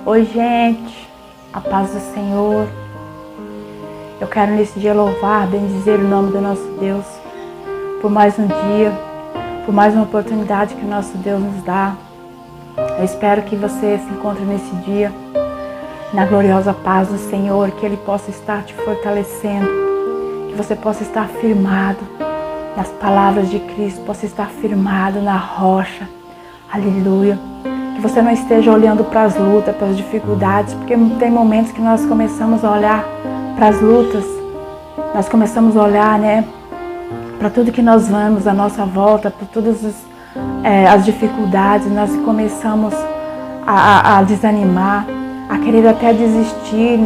Oi, gente, a paz do Senhor. Eu quero nesse dia louvar, bendizer o nome do nosso Deus por mais um dia, por mais uma oportunidade que o nosso Deus nos dá. Eu espero que você se encontre nesse dia na gloriosa paz do Senhor, que Ele possa estar te fortalecendo, que você possa estar firmado nas palavras de Cristo, possa estar firmado na rocha. Aleluia. Que você não esteja olhando para as lutas, para as dificuldades, porque tem momentos que nós começamos a olhar para as lutas, nós começamos a olhar, para tudo que nós vamos à nossa volta, para todas as dificuldades, nós começamos a desanimar, a querer até desistir,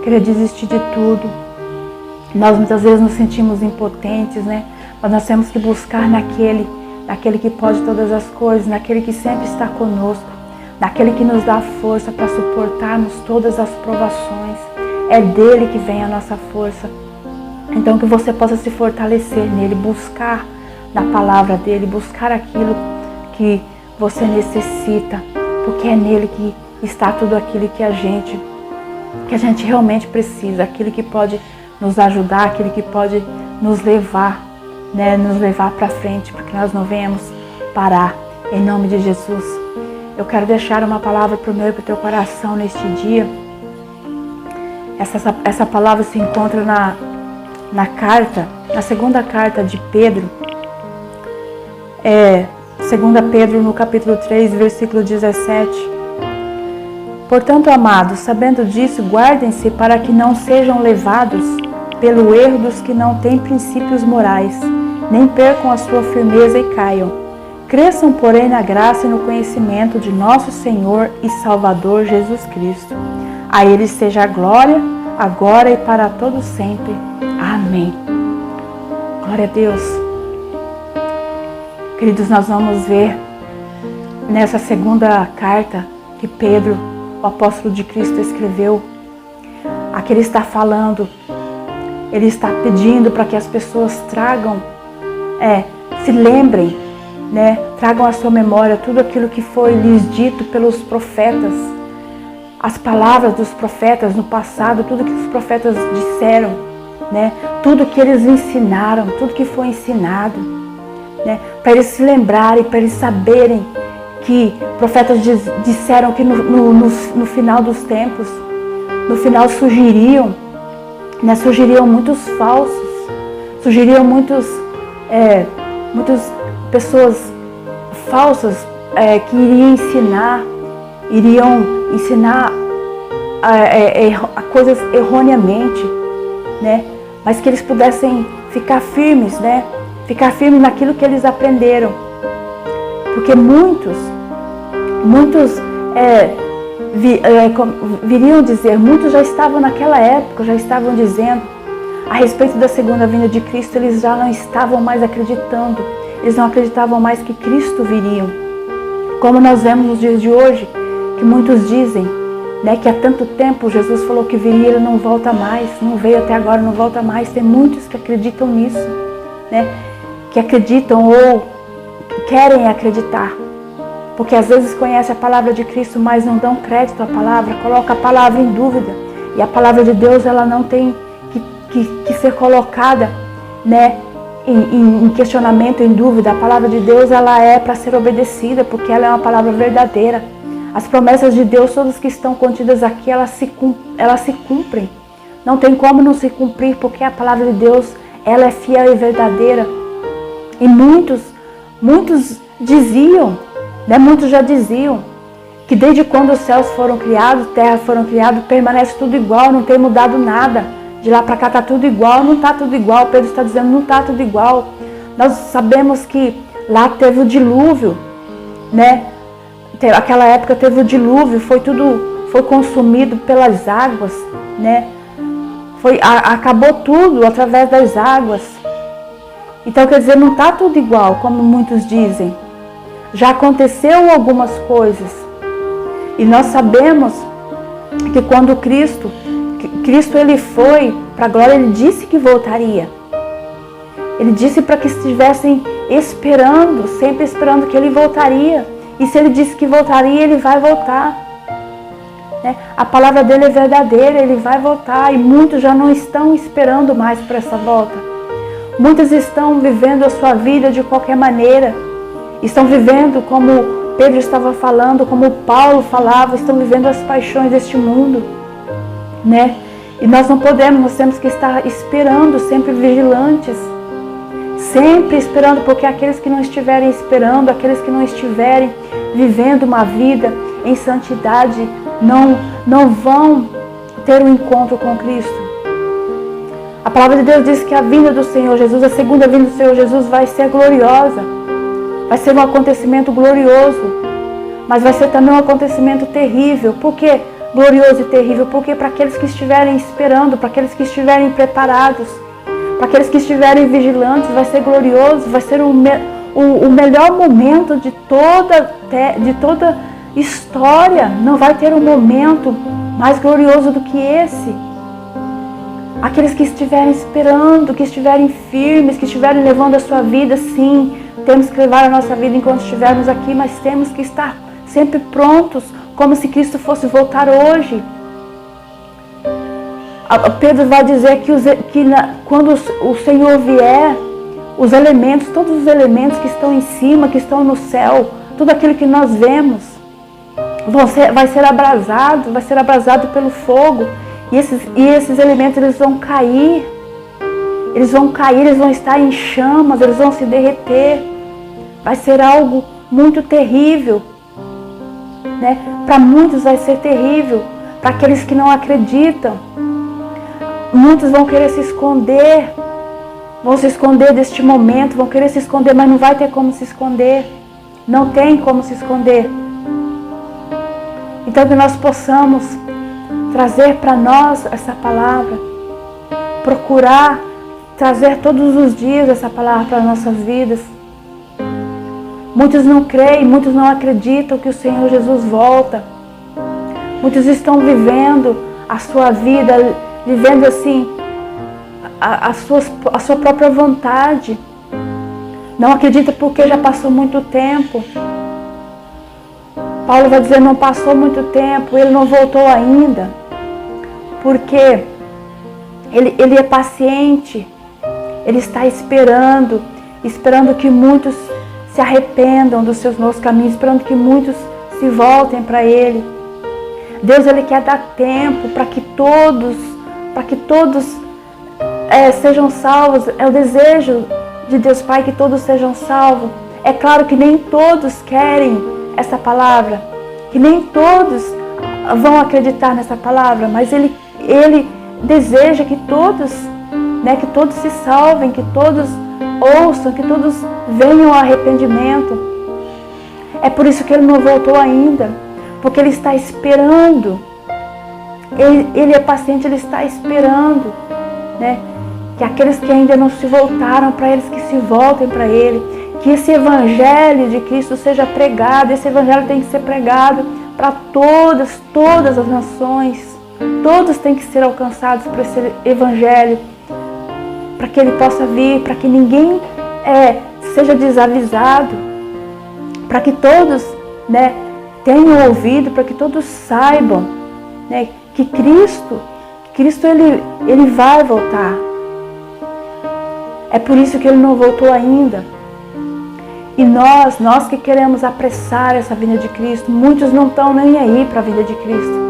querer desistir de tudo. Nós muitas vezes nos sentimos impotentes, mas nós temos que buscar naquele que pode todas as coisas, naquele que sempre está conosco, naquele que nos dá força para suportarmos todas as provações. É dele que vem a nossa força. Então que você possa se fortalecer nele, buscar na palavra dele, buscar aquilo que você necessita, porque é nele que está tudo aquilo que a gente realmente precisa, aquilo que pode nos ajudar, aquilo que pode nos levar para frente, porque nós não venhamos parar, em nome de Jesus. Eu quero deixar uma palavra para o meu e para o teu coração neste dia. Essa palavra se encontra na segunda carta de Pedro, 2 Pedro no capítulo 3, versículo 17. Portanto, amados, sabendo disso, guardem-se para que não sejam levados pelo erro dos que não têm princípios morais, nem percam a sua firmeza e caiam. Cresçam, porém, na graça e no conhecimento de nosso Senhor e Salvador Jesus Cristo. A Ele seja a glória, agora e para todo sempre. Amém. Glória a Deus. Queridos, nós vamos ver nessa segunda carta que Pedro, o apóstolo de Cristo, escreveu. Aqui ele está falando, ele está pedindo para que as pessoas tragam, se lembrem, tragam à sua memória tudo aquilo que foi lhes dito pelos profetas, as palavras dos profetas no passado, tudo que os profetas disseram, tudo que eles ensinaram, tudo que foi ensinado, para eles se lembrarem, para eles saberem que profetas disseram que no final dos tempos, no final surgiriam muitos falsos, surgiriam muitas pessoas falsas que iriam ensinar coisas erroneamente, mas que eles pudessem ficar firmes, ficar firmes naquilo que eles aprenderam, porque muitos viriam dizer, muitos já estavam naquela época, já estavam dizendo a respeito da segunda vinda de Cristo, eles já não estavam mais acreditando, eles não acreditavam mais que Cristo viria. Como nós vemos nos dias de hoje, que muitos dizem, que há tanto tempo Jesus falou que viria, ele não volta mais, não veio até agora, não volta mais. Tem muitos que acreditam nisso, que acreditam ou querem acreditar, porque às vezes conhecem a palavra de Cristo, mas não dão crédito à palavra, colocam a palavra em dúvida, e a palavra de Deus ela não tem que ser colocada em questionamento, em dúvida. A palavra de Deus ela é para ser obedecida, porque ela é uma palavra verdadeira. As promessas de Deus, todas que estão contidas aqui, elas se cumprem. Não tem como não se cumprir, porque a palavra de Deus ela é fiel e verdadeira. E muitos diziam, muitos já diziam, que desde quando os céus foram criados, terra foram criados, permanece tudo igual, não tem mudado nada. De lá para cá está tudo igual, não está tudo igual. Pedro está dizendo, não está tudo igual. Nós sabemos que lá teve o dilúvio, Aquela época teve o dilúvio, foi consumido pelas águas, acabou tudo através das águas. Então quer dizer, não está tudo igual, como muitos dizem. Já aconteceu algumas coisas. E nós sabemos que quando Cristo ele foi para a glória, ele disse que voltaria. Ele disse para que estivessem esperando, sempre esperando que ele voltaria. E se ele disse que voltaria, ele vai voltar. né? A palavra dele é verdadeira, ele vai voltar e muitos já não estão esperando mais por essa volta. Muitos estão vivendo a sua vida de qualquer maneira, estão vivendo como Pedro estava falando, como Paulo falava, estão vivendo as paixões deste mundo, né? E nós não podemos, nós temos que estar esperando, sempre vigilantes, sempre esperando, porque aqueles que não estiverem esperando, aqueles que não estiverem vivendo uma vida em santidade, não vão ter um encontro com Cristo. A palavra de Deus diz que a vinda do Senhor Jesus, a segunda vinda do Senhor Jesus vai ser gloriosa. Vai ser um acontecimento glorioso, mas vai ser também um acontecimento terrível. Por que glorioso e terrível? Porque para aqueles que estiverem esperando, para aqueles que estiverem preparados, para aqueles que estiverem vigilantes, vai ser glorioso, vai ser o melhor momento de toda história. Não vai ter um momento mais glorioso do que esse. Aqueles que estiverem esperando, que estiverem firmes, que estiverem levando a sua vida, sim, temos que levar a nossa vida enquanto estivermos aqui, mas temos que estar sempre prontos, como se Cristo fosse voltar hoje. Pedro vai dizer quando o Senhor vier, os elementos, todos os elementos que estão em cima, que estão no céu, tudo aquilo que nós vemos, vai ser abrasado pelo fogo. E esses elementos, eles vão cair, eles vão estar em chamas, eles vão se derreter. Vai ser algo muito terrível, né? Para muitos vai ser terrível, para aqueles que não acreditam. Muitos vão querer se esconder, vão se esconder deste momento, vão querer se esconder, mas não vai ter como se esconder. Não tem como se esconder. Então que nós possamos trazer para nós essa palavra, procurar trazer todos os dias essa palavra para as nossas vidas. Muitos não creem, muitos não acreditam que o Senhor Jesus volta. Muitos estão vivendo a sua vida, vivendo assim, a sua própria vontade. Não acredita porque já passou muito tempo. Paulo vai dizer, não passou muito tempo, ele não voltou ainda. Porque ele é paciente, ele está esperando que muitos se arrependam dos seus maus caminhos, esperando que muitos se voltem para Ele. Deus, Ele quer dar tempo para que todos sejam salvos. É o desejo de Deus Pai que todos sejam salvos. É claro que nem todos querem essa palavra, que nem todos vão acreditar nessa palavra, mas Ele deseja que todos se salvem, que todos ouçam, que todos venham ao arrependimento. É por isso que Ele não voltou ainda, porque Ele está esperando. Ele é paciente, Ele está esperando, né? Que aqueles que ainda não se voltaram para eles, que se voltem para Ele. Que esse Evangelho de Cristo seja pregado. Esse Evangelho tem que ser pregado para todas as nações. Todos têm que ser alcançados por esse Evangelho, para que ele possa vir, para que ninguém seja desavisado, para que todos, né, tenham ouvido, para que todos saibam, né, que Cristo ele vai voltar. É por isso que Ele não voltou ainda. E nós que queremos apressar essa vinda de Cristo, muitos não estão nem aí para a vinda de Cristo.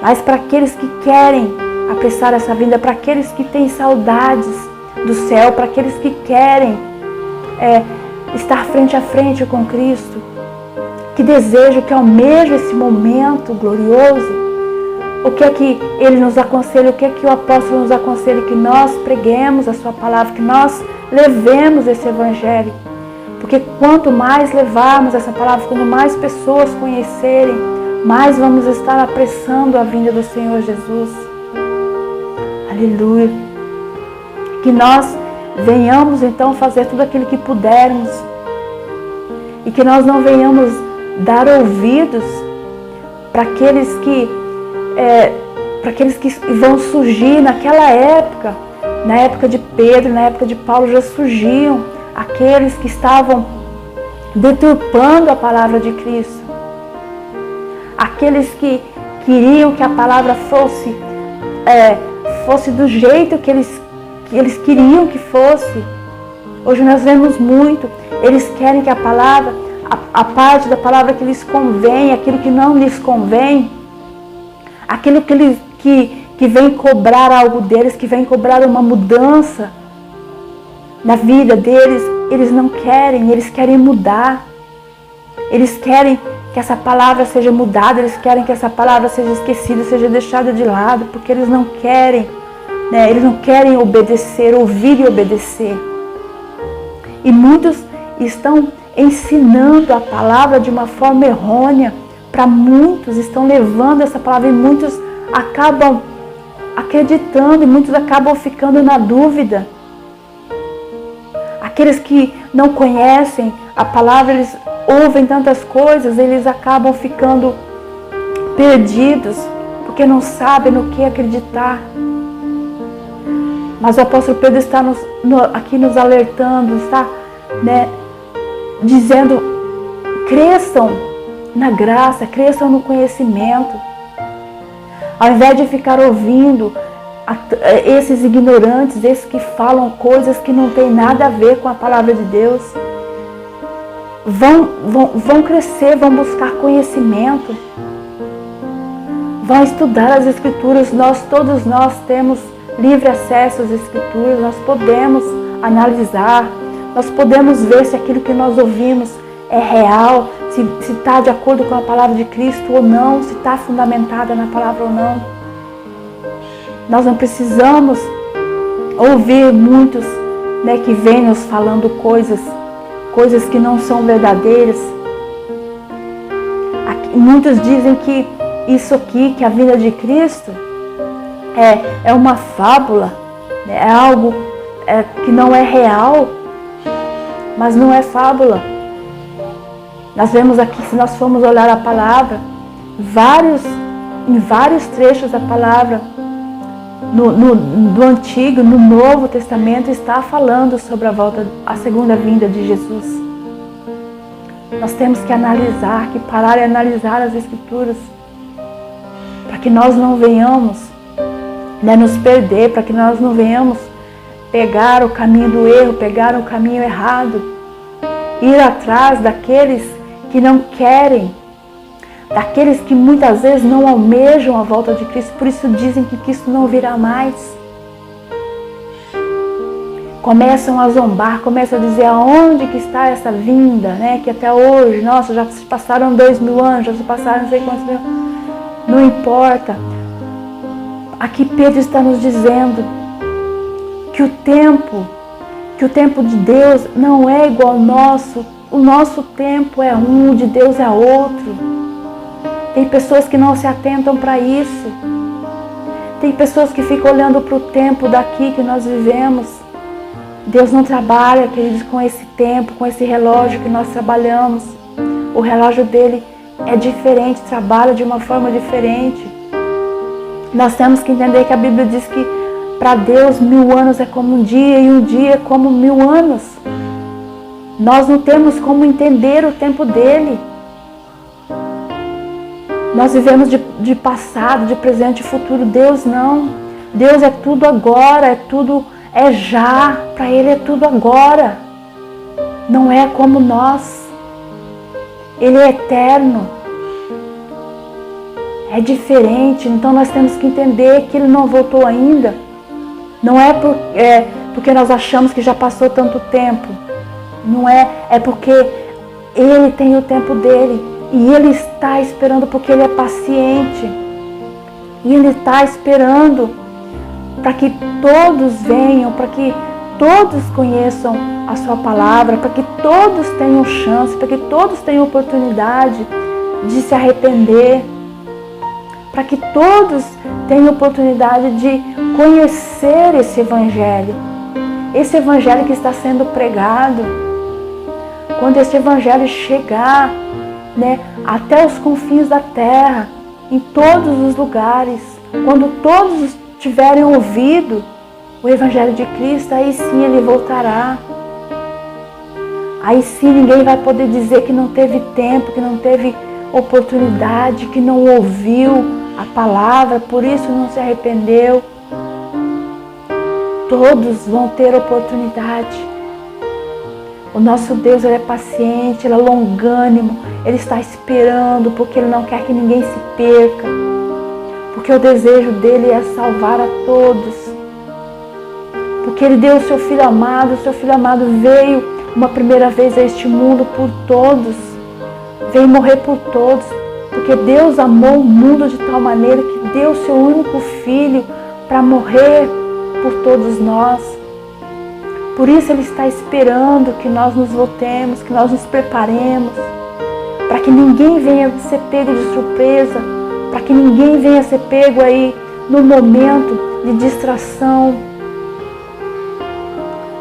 Mas para aqueles que querem apressar essa vinda, para aqueles que têm saudades do céu, para aqueles que querem estar frente a frente com Cristo, que desejam, que almejam esse momento glorioso, o que é que Ele nos aconselha, o que é que o apóstolo nos aconselha? Que nós preguemos a sua palavra, que nós levemos esse Evangelho. Porque quanto mais levarmos essa palavra, quanto mais pessoas conhecerem, mais vamos estar apressando a vinda do Senhor Jesus. Aleluia. Que nós venhamos então fazer tudo aquilo que pudermos. E que nós não venhamos dar ouvidos para aqueles que vão surgir naquela época. Na época de Pedro, na época de Paulo, já surgiam aqueles que estavam deturpando a palavra de Cristo. Aqueles que queriam que a palavra fosse do jeito que eles queriam que fosse. Hoje nós vemos muito, eles querem que a palavra, a parte da palavra que lhes convém, aquilo que não lhes convém, aquilo que vem cobrar algo deles, que vem cobrar uma mudança na vida deles, eles não querem, eles querem mudar. Eles querem que essa palavra seja mudada, eles querem que essa palavra seja esquecida, seja deixada de lado, porque eles não querem, né? Eles não querem obedecer, ouvir e obedecer. E muitos estão ensinando a palavra de uma forma errônea. Para muitos, estão levando essa palavra e muitos acabam acreditando e muitos acabam ficando na dúvida. Aqueles que não conhecem a palavra, eles ouvem tantas coisas, eles acabam ficando perdidos, porque não sabem no que acreditar. Mas o apóstolo Pedro está aqui nos alertando, está, né, dizendo, cresçam na graça, cresçam no conhecimento. Ao invés de ficar ouvindo esses ignorantes, esses que falam coisas que não têm nada a ver com a palavra de Deus, vão crescer, vão buscar conhecimento, vão estudar as Escrituras. Todos nós temos livre acesso às Escrituras, nós podemos analisar, nós podemos ver se aquilo que nós ouvimos é real, se está de acordo com a palavra de Cristo ou não, se está fundamentada na palavra ou não. Nós não precisamos ouvir muitos, né, que vêm nos falando coisas que não são verdadeiras. Muitos dizem que isso aqui, que a vinda de Cristo é uma fábula, é algo que não é real, mas não é fábula. Nós vemos aqui, se nós formos olhar a palavra, em vários trechos da palavra, do Antigo, no Novo Testamento, está falando sobre a segunda vinda de Jesus. Nós temos que analisar, que parar e analisar as Escrituras, para que nós não venhamos, né, nos perder, para que nós não venhamos pegar o caminho do erro, pegar o caminho errado, ir atrás daqueles que não querem, daqueles que muitas vezes não almejam a volta de Cristo, por isso dizem que Cristo não virá mais. Começam a zombar, começam a dizer aonde que está essa vinda, né? Que até hoje, nossa, já se passaram 2000 anos, já se passaram não sei quantos mil. Não importa. Aqui Pedro está nos dizendo que o tempo de Deus não é igual ao nosso. O nosso tempo é um, o de Deus é outro. Tem pessoas que não se atentam para isso. Tem pessoas que ficam olhando para o tempo daqui que nós vivemos. Deus não trabalha, queridos, com esse tempo, com esse relógio que nós trabalhamos. O relógio dele é diferente, trabalha de uma forma diferente. Nós temos que entender que a Bíblia diz que para Deus 1000 anos é como um dia e um dia é como 1000 anos. Nós não temos como entender o tempo dele. Nós vivemos de passado, de presente e futuro. Deus não. Deus é tudo agora, é já. Para Ele é tudo agora. Não é como nós. Ele é eterno. É diferente. Então nós temos que entender que Ele não voltou ainda. Não é porque nós achamos que já passou tanto tempo. Não é porque Ele tem o tempo dele. E Ele está esperando porque Ele é paciente. E Ele está esperando para que todos venham, para que todos conheçam a sua palavra, para que todos tenham chance, para que todos tenham oportunidade de se arrepender, para que todos tenham oportunidade de conhecer esse Evangelho que está sendo pregado. Quando esse Evangelho chegar, né, até os confins da terra, em todos os lugares, quando todos tiverem ouvido o Evangelho de Cristo, aí sim Ele voltará. Aí sim ninguém vai poder dizer que não teve tempo, que não teve oportunidade, que não ouviu, a palavra, por isso não se arrependeu. Todos vão ter oportunidade. O nosso Deus, Ele é paciente, Ele é longânimo, Ele está esperando, porque Ele não quer que ninguém se perca, porque o desejo dEle é salvar a todos, porque Ele deu o seu Filho amado. O seu Filho amado veio uma primeira vez a este mundo por todos, veio morrer por todos, porque Deus amou o mundo de tal maneira que deu o seu único Filho para morrer por todos nós. Por isso Ele está esperando que nós nos voltemos, que nós nos preparemos, para que ninguém venha ser pego de surpresa, para que ninguém venha ser pego aí no momento de distração.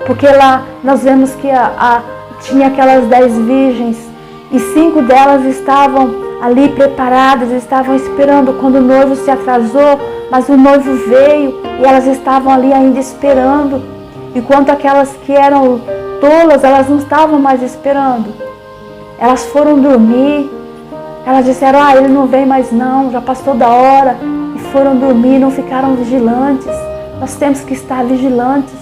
Porque lá nós vemos que tinha aquelas 10 virgens e 5 delas estavam ali preparadas, estavam esperando quando o noivo se atrasou, mas o noivo veio e elas estavam ali ainda esperando. Enquanto aquelas que eram tolas, elas não estavam mais esperando. Elas foram dormir. Elas disseram, ele não vem mais não, já passou da hora. E foram dormir, não ficaram vigilantes. Nós temos que estar vigilantes.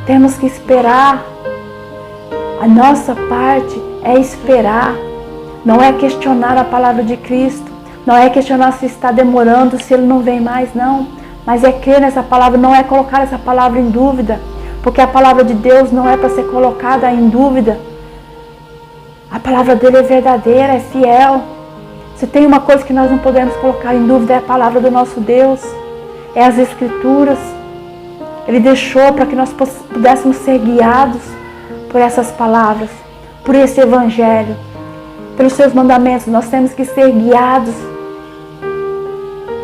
Temos que esperar. A nossa parte é esperar. Não é questionar a palavra de Cristo. Não é questionar se está demorando, se Ele não vem mais, não. Mas é crer nessa palavra, não é colocar essa palavra em dúvida. Porque a palavra de Deus não é para ser colocada em dúvida. A palavra dele é verdadeira, é fiel. Se tem uma coisa que nós não podemos colocar em dúvida, é a palavra do nosso Deus. É as Escrituras. Ele deixou para que nós pudéssemos ser guiados por essas palavras, por esse Evangelho, pelos seus mandamentos. Nós temos que ser guiados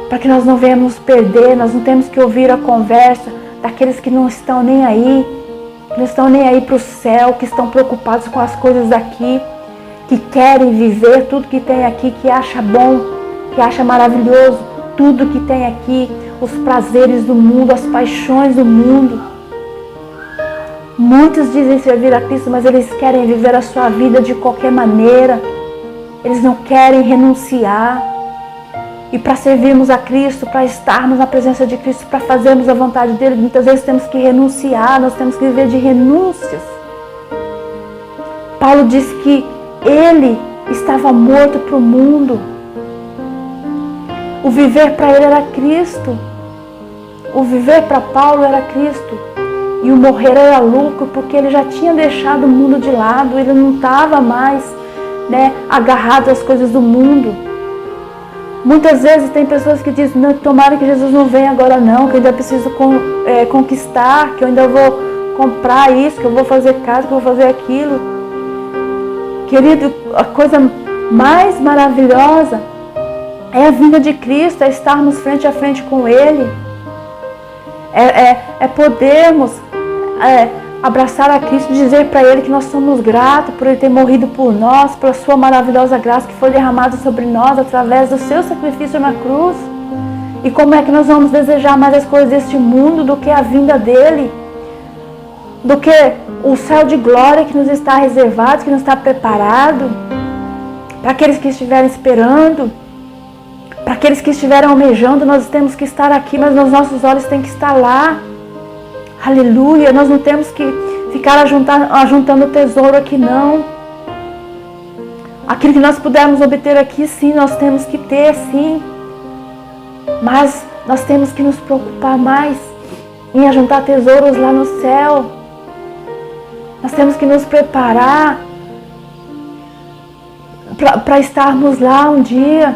para que nós não venhamos nos perder. Nós não temos que ouvir a conversa daqueles que não estão nem aí, que não estão nem aí para o céu, que estão preocupados com as coisas daqui, que querem viver tudo que tem aqui, que acha bom, que acha maravilhoso, tudo que tem aqui, os prazeres do mundo, as paixões do mundo. Muitos dizem servir a Cristo, mas eles querem viver a sua vida de qualquer maneira. Eles não querem renunciar. E para servirmos a Cristo, para estarmos na presença de Cristo, para fazermos a vontade dEle, muitas vezes temos que renunciar, nós temos que viver de renúncias. Paulo diz que ele estava morto para o mundo. O viver para ele era Cristo. O viver para Paulo era Cristo. E o morrer era lucro, porque ele já tinha deixado o mundo de lado, ele não estava mais, agarrado às coisas do mundo. Muitas vezes tem pessoas que dizem, não, tomara que Jesus não venha agora não, que eu ainda preciso conquistar, que eu ainda vou comprar isso, que eu vou fazer casa, que eu vou fazer aquilo. Querido, a coisa mais maravilhosa é a vinda de Cristo, é estarmos frente a frente com Ele. É podermos abraçar a Cristo e dizer para Ele que nós somos gratos por Ele ter morrido por nós, pela sua maravilhosa graça que foi derramada sobre nós através do seu sacrifício na cruz. E como é que nós vamos desejar mais as coisas deste mundo do que a vinda dEle, do que o céu de glória que nos está reservado, que nos está preparado para aqueles que estiverem esperando, para aqueles que estiverem almejando. Nós temos que estar aqui, mas os nossos olhos têm que estar lá. Aleluia, nós não temos que ficar ajuntando tesouro aqui não. Aquilo que nós pudermos obter aqui, sim, nós temos que ter, sim. Mas nós temos que nos preocupar mais em ajuntar tesouros lá no céu. Nós temos que nos preparar para estarmos lá um dia.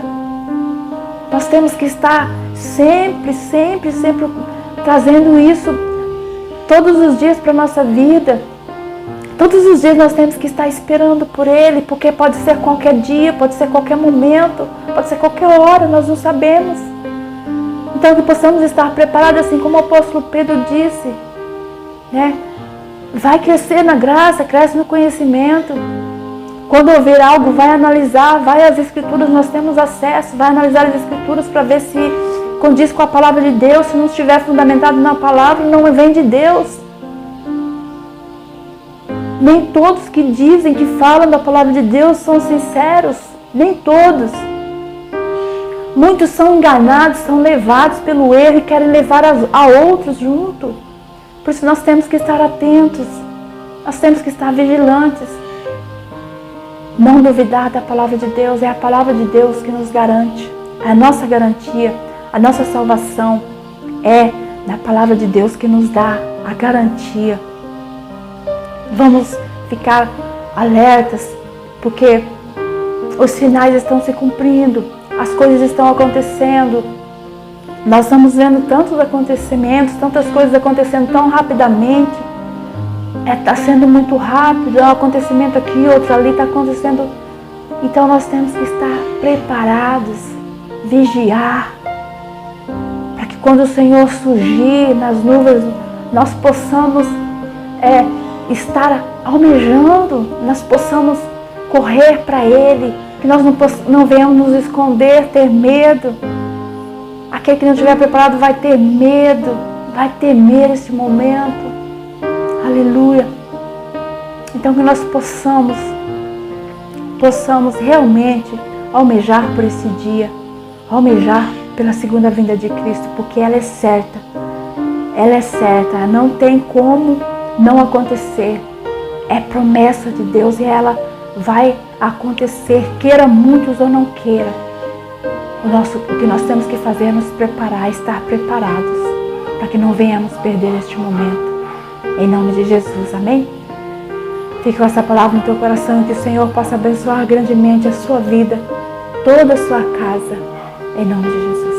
Nós temos que estar sempre trazendo isso todos os dias para a nossa vida. Todos os dias nós temos que estar esperando por Ele, porque pode ser qualquer dia, pode ser qualquer momento, pode ser qualquer hora, nós não sabemos. Então que possamos estar preparados, assim como o apóstolo Pedro disse, vai crescer na graça, cresce no conhecimento. Quando ouvir algo, vai analisar, vai às Escrituras, nós temos acesso, vai analisar as Escrituras para ver se condiz com a palavra de Deus. Se não estiver fundamentado na palavra, não vem de Deus. Nem todos que dizem, que falam da palavra de Deus são sinceros. Nem todos. Muitos são enganados, são levados pelo erro e querem levar a outros junto. Por isso nós temos que estar atentos, nós temos que estar vigilantes. Não duvidar da palavra de Deus, é a palavra de Deus que nos garante. A nossa garantia, a nossa salvação é da palavra de Deus que nos dá a garantia. Vamos ficar alertas, porque os sinais estão se cumprindo, as coisas estão acontecendo. Nós estamos vendo tantos acontecimentos, tantas coisas acontecendo tão rapidamente. Está sendo muito rápido, é um acontecimento aqui, outro ali está acontecendo. Então nós temos que estar preparados, vigiar, para que quando o Senhor surgir nas nuvens, nós possamos estar almejando, nós possamos correr para Ele, que nós não venhamos nos esconder, ter medo. Aquele que não estiver preparado vai ter medo esse momento. Aleluia. Então que nós possamos realmente almejar por esse dia, almejar pela segunda vinda de Cristo, porque ela é certa. Ela é certa, não tem como não acontecer. É promessa de Deus e ela vai acontecer, queira muitos ou não queira. O que nós temos que fazer é nos preparar, estar preparados, para que não venhamos perder este momento. Em nome de Jesus, amém? Fique com essa palavra no teu coração, que o Senhor possa abençoar grandemente a sua vida, toda a sua casa, em nome de Jesus.